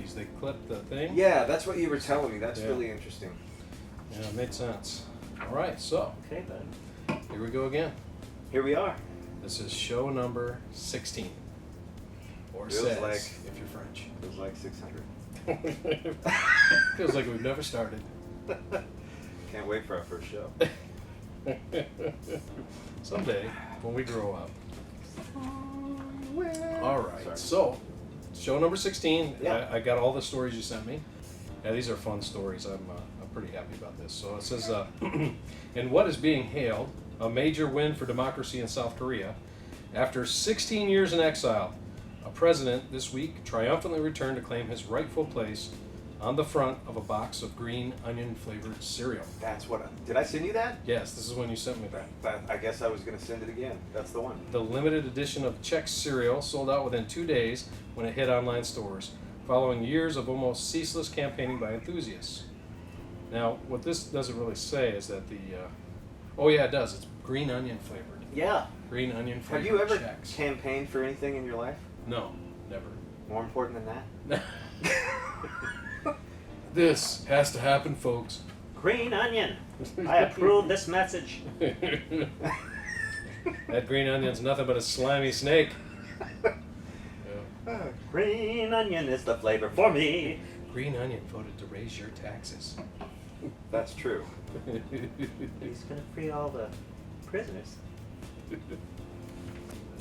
these. They clip the thing. Yeah, that's what you were telling me. That's really interesting. Yeah, it made sense. All right, so. Okay, bud. Here we go again. Here we are. This is show number 16. Or Feels says, like, if you're French. Feels like 600. Feels like we've never started. Can't wait for our first show. Someday, when we grow up. All right, so show number 16. Yeah. I got all the stories you sent me. Yeah, these are fun stories. I'm pretty happy about this. So it says, in what is being hailed a major win for democracy in South Korea, after 16 years in exile, a president this week triumphantly returned to claim his rightful place on the front of a box of green onion flavored cereal. That's what. Did I send you that? Yes, this is when you sent me that. I guess I was going to send it again. That's the one. The limited edition of Chex cereal sold out within 2 days when it hit online stores, following years of almost ceaseless campaigning by enthusiasts. Now, what this doesn't really say is that the, oh yeah, it does. It's green onion flavored. Yeah. Green onion flavored Have you ever Chex. campaigned for anything in your life? No, never. More important than that? This has to happen, folks. Green onion. I approve this message. That green onion's nothing but a slimy snake. Yeah. Green onion is the flavor for me. Green onion voted to raise your taxes. That's true. He's gonna free all the prisoners.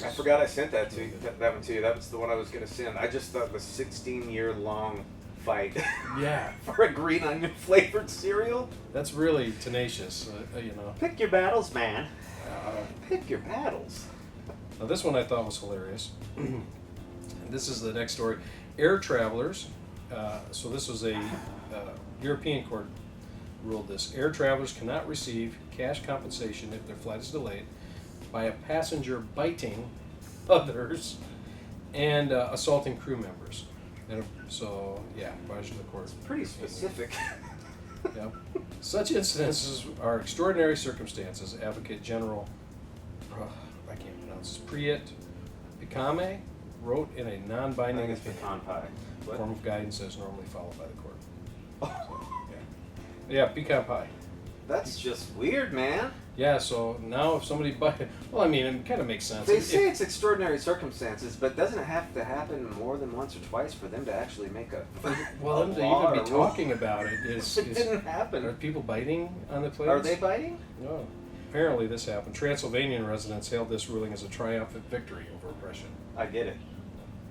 I forgot I sent that to you. That one to you. That was the one I was going to send. I just thought the 16-year-long fight Yeah. for a green onion flavored cereal. That's really tenacious, you know. Pick your battles, man. Pick your battles. Now this one I thought was hilarious. And this is the next story. Air travelers, so this was a European court ruled this. Air travelers cannot receive cash compensation if their flight is delayed by a passenger biting others and assaulting crew members. And so, yeah, advice from the court. Pretty specific. Yep. Such incidences are extraordinary circumstances, Advocate General, I can't pronounce this, Priyat Pikame wrote in a non-binding I think it's opinion. pecan pie. What? Form of guidance as normally followed by the court. So, yeah, pecan pie. That's just weird, man. Yeah, so now if somebody well, I mean, it kind of makes sense. They say it's extraordinary circumstances, but doesn't it have to happen more than once or twice for them to actually make a well, a them to law even or be rule? talking about it is It didn't happen. Are people biting on the planes? Are they biting? No. Apparently this happened. Transylvanian residents hailed this ruling as a triumphant victory over oppression. I get it.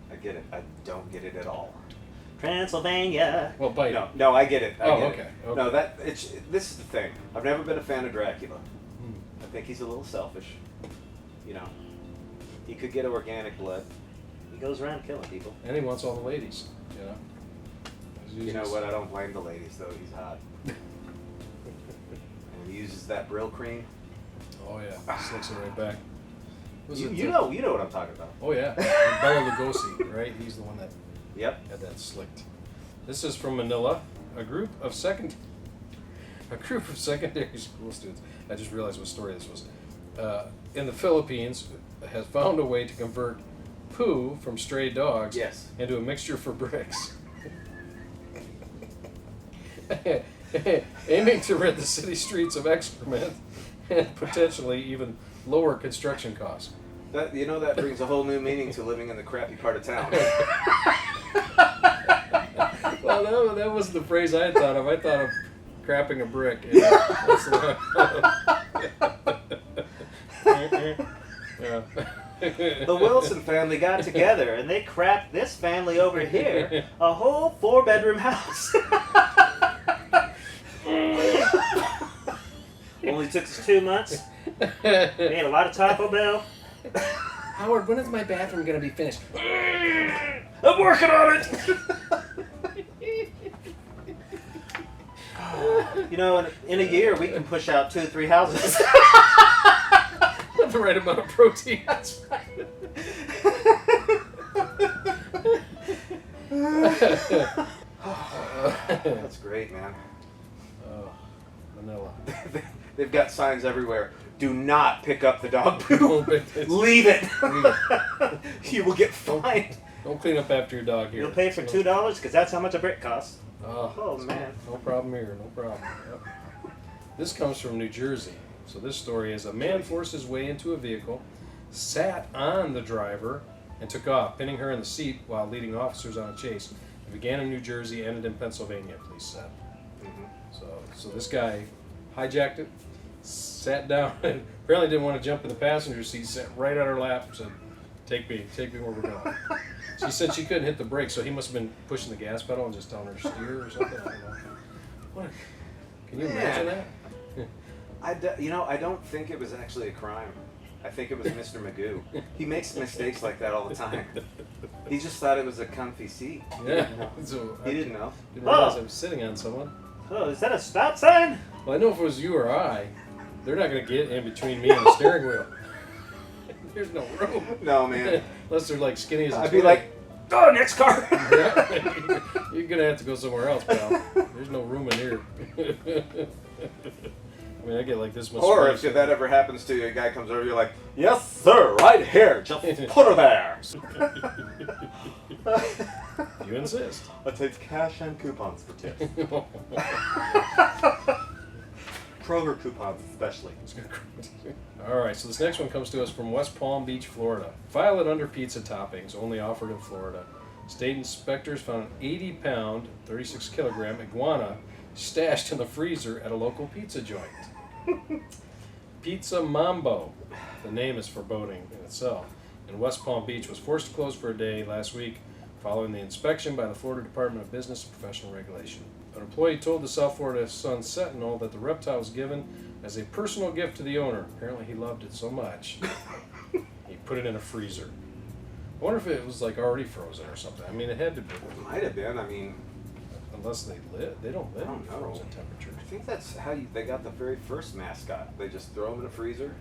I get it. I don't get it at all. Transylvania. Well, biting. No, I get it. I get okay. it. No, this is the thing. I've never been a fan of Dracula. Hmm. I think he's a little selfish. You know, he could get organic blood. He goes around killing people. And he wants all the ladies, you know. You know what? I don't blame the ladies though. He's hot. And he uses that Brill cream. Oh yeah, slicks it right back. You know what I'm talking about. Oh yeah, and Bela Lugosi, right? He's the one that Yep. had that slicked. This is from Manila. A group of secondary school students. I just realized what story this was. In the Philippines, has found a way to convert poo from stray dogs into a mixture for bricks. Aiming to rid the city streets of excrement and potentially even lower construction costs. That brings a whole new meaning to living in the crappy part of town. Well, that wasn't the phrase I had thought of. I thought of crapping a brick. That's the one. Yeah. The Wilson family got together and they crapped this family over here a whole 4-bedroom house. Only took us 2 months. We ate a lot of Taco Bell. Howard, when is my bathroom going to be finished? I'm working on it. In a year we can push out 2 or 3 houses. With the right amount of protein. That's right. That's great, man. Manila. They've got signs everywhere. Do not pick up the dog poo. Don't pick this. Leave it. Leave You will get fined. Don't clean up after your dog here. You'll pay for $2 because that's how much a brick costs. Oh man. No problem here. No problem. Yep. This comes from New Jersey. So this story is a man forced his way into a vehicle, sat on the driver, and took off, pinning her in the seat while leading officers on a chase. It began in New Jersey, ended in Pennsylvania, police said. So this guy hijacked it, sat down, and apparently didn't want to jump in the passenger seat, sat right on her lap and said, take me where we're going. She said she couldn't hit the brakes, so he must have been pushing the gas pedal and just telling her to steer or something. I don't know. Can you imagine that? I don't think it was actually a crime. I think it was Mr. Magoo. He makes mistakes like that all the time. He just thought it was a comfy seat. Yeah. He didn't know. Didn't realize I was sitting on someone. Oh, is that a stop sign? Well, I know if it was you or I, they're not going to get in between me and the steering wheel. There's no room. No, man. Unless they're like skinny as a I'd twig. be like, oh, next car. You're going to have to go somewhere else, pal. There's no room in here. I mean, I get like this much Or space. if that ever happens to you, a guy comes over, you're like, yes, sir, right here. Just put her there. You insist. I take cash and coupons for tips. Kroger coupons especially. All right, so this next one comes to us from West Palm Beach, Florida. File it under pizza toppings, only offered in Florida. State inspectors found an 80-pound, 36-kilogram iguana stashed in the freezer at a local pizza joint. Pizza Mambo, the name is foreboding in itself, in West Palm Beach was forced to close for a day last week following the inspection by the Florida Department of Business and Professional Regulation. An employee told the South Florida Sun-Sentinel that the reptile was given as a personal gift to the owner. Apparently he loved it so much, he put it in a freezer. I wonder if it was like already frozen or something. I mean, it had to be. It might have been. I mean, unless they live, they don't live I don't in know. frozen temperatures. I think that's how they got the very first mascot. They just throw them in a freezer.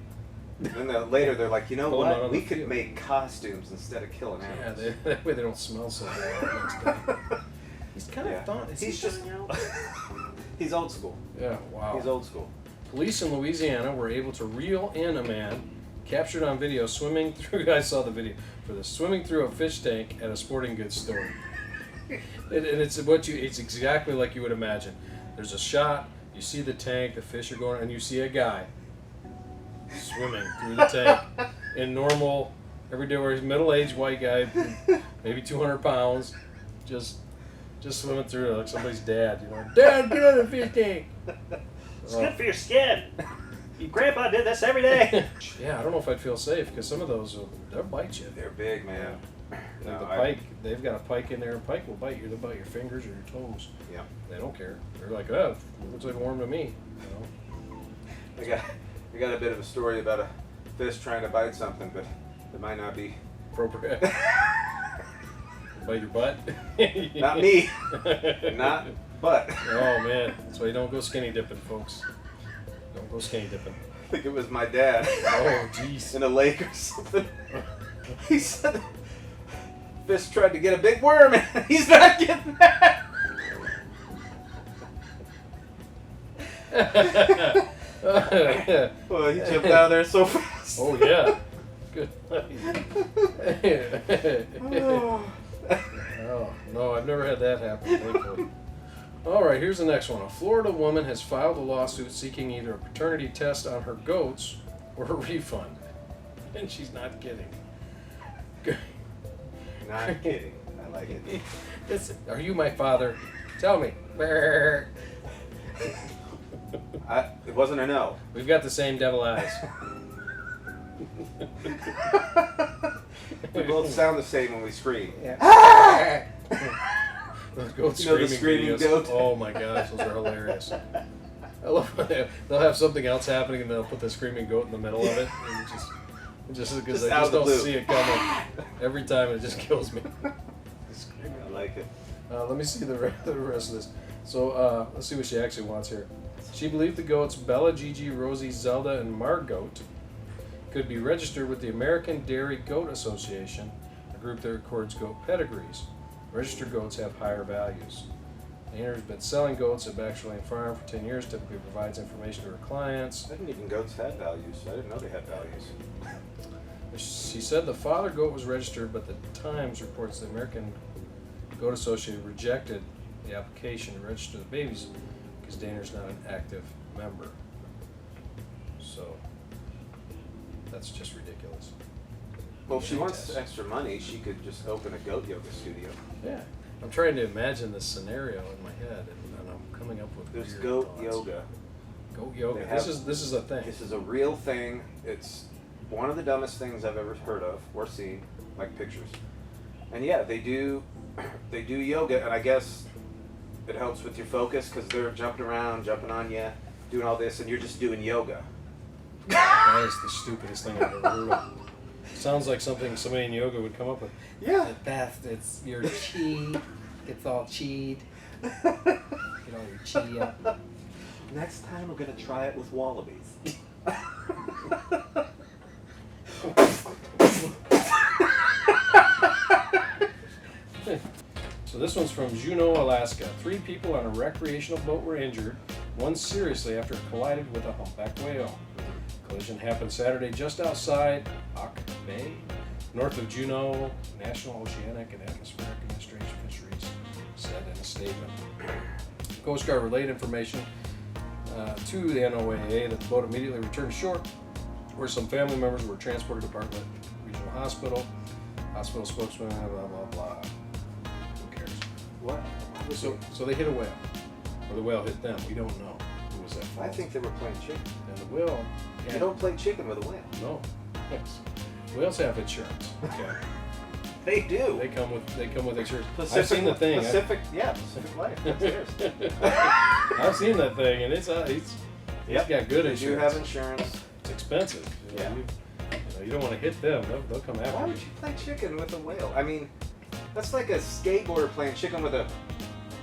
And then later they're like, you know Pull 'em out what? on We the could field. make costumes instead of killing Yeah, animals. that way they don't smell so bad next day. He's kind of thought. He's just he's old school. Yeah, wow. He's old school. Police in Louisiana were able to reel in a man captured on video swimming through. I saw the video for this, swimming through a fish tank at a sporting goods store. And it's it's exactly like you would imagine. There's a shot. You see the tank, the fish are going, and you see a guy swimming through the tank in normal, everyday, middle-aged white guy, maybe 200 pounds, just swimming through it like somebody's dad. You know, Dad, get out of the fish tank. It's good for your skin. Grandpa did this every day. Yeah, I don't know if I'd feel safe because some of those they'll bite you. They're big, man. Like the pike, they've got a pike in there. A pike will bite you. They'll bite your fingers or your toes. Yeah. They don't care. They're like, oh, it looks like warm to me. You know? I got a bit of a story about a fish trying to bite something, but it might not be Appropriate. Bite your butt. not me. Not but. Oh man, that's why you don't go skinny dipping, folks. Don't go skinny dipping. I think it was my dad. Oh jeez. In a lake or something. He said fish tried to get a big worm and he's not getting that. Well, he jumped out of there so fast. Oh yeah. Good. Oh no, I've never had that happen. Thankfully. All right, here's the next one. A Florida woman has filed a lawsuit seeking either a paternity test on her goats or a refund, and she's not kidding. Not kidding. I like it. Are you my father? Tell me. It wasn't a no. We've got the same devil eyes. We both sound the same when we scream. Yeah. Those goat You know the screaming screaming videos. goat? Oh my gosh, those are hilarious. I love when they'll have something else happening and they'll put the screaming goat in the middle of it. And just because I out just of the don't blue. see it coming. Every time it just kills me. I like it. Let me see the rest of this. So let's see what she actually wants here. She believed the goats Bella, Gigi, Rosie, Zelda, and Margoat could be registered with the American Dairy Goat Association, a group that records goat pedigrees. Registered goats have higher values. The owner has been selling goats at Baxterlane Farm for 10 years, typically provides information to her clients. I didn't even goats had values. I didn't know they had values. She said the father goat was registered, but the Times reports the American Goat Association rejected the application to register the babies because Daner's not an active member. So that's just ridiculous. Well, if she wants extra money, she could just open a goat yoga studio. Yeah. I'm trying to imagine this scenario in my head, and I'm coming up with There's weird goat thoughts. yoga. Goat yoga. They This have- is a thing. This is a real thing. It's one of the dumbest things I've ever heard of or seen, like pictures. And yeah, they do yoga, and I guess it helps with your focus because they're jumping around, jumping on you, doing all this, and you're just doing yoga. That is the stupidest thing I've ever heard of. Sounds like something somebody in yoga would come up with. Yeah. The best, it's your chi. It's all chi'd. Get all your chi up. Next time we're gonna try it with wallabies. So this one's from Juneau, Alaska. 3 people on a recreational boat were injured, one seriously after it collided with a humpback whale. Collision happened Saturday just outside Auk Bay, north of Juneau. National Oceanic and Atmospheric Administration Fisheries said in a statement. Coast Guard relayed information to the NOAA that the boat immediately returned to shore, where some family members were transported to Bartlett Regional Hospital. Hospital spokesman, blah, blah, blah. Who cares? What? So they hit a whale. Or the whale hit them. We don't know who was at fault. I think they were playing chicken. And the whale... You don't play chicken with a whale. No. Yes. Whales have insurance. Okay. They do. They come with insurance. Pacific, I've seen the thing. Pacific Life. That's theirs. I've seen that thing, and he's Yep. got good They insurance. do have insurance. It's expensive. Yeah. You don't want to hit them. They'll come after Why you. would you play chicken with a whale? I mean, that's like a skateboarder playing chicken with a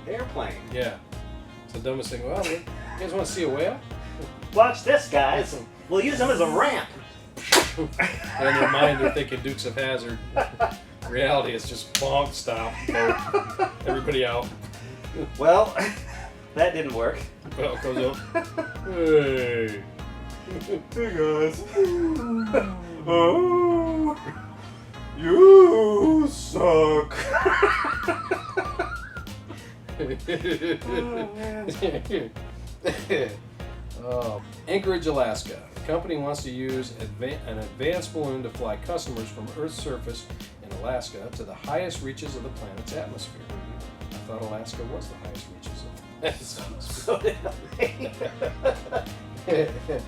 airplane. Yeah. It's the dumbest thing. Well, you guys want to see a whale? Watch this, guys. We'll use them as a ramp. And in their mind, they're thinking Dukes of Hazzard. Reality is just bonk, stop, go. Everybody out. Well, that didn't work. Well, goes up. Hey. Hey guys. Oh, you suck. Anchorage, Alaska. The company wants to use an advanced balloon to fly customers from Earth's surface in Alaska to the highest reaches of the planet's atmosphere. I thought Alaska was the highest reaches of the planet's atmosphere. So did I.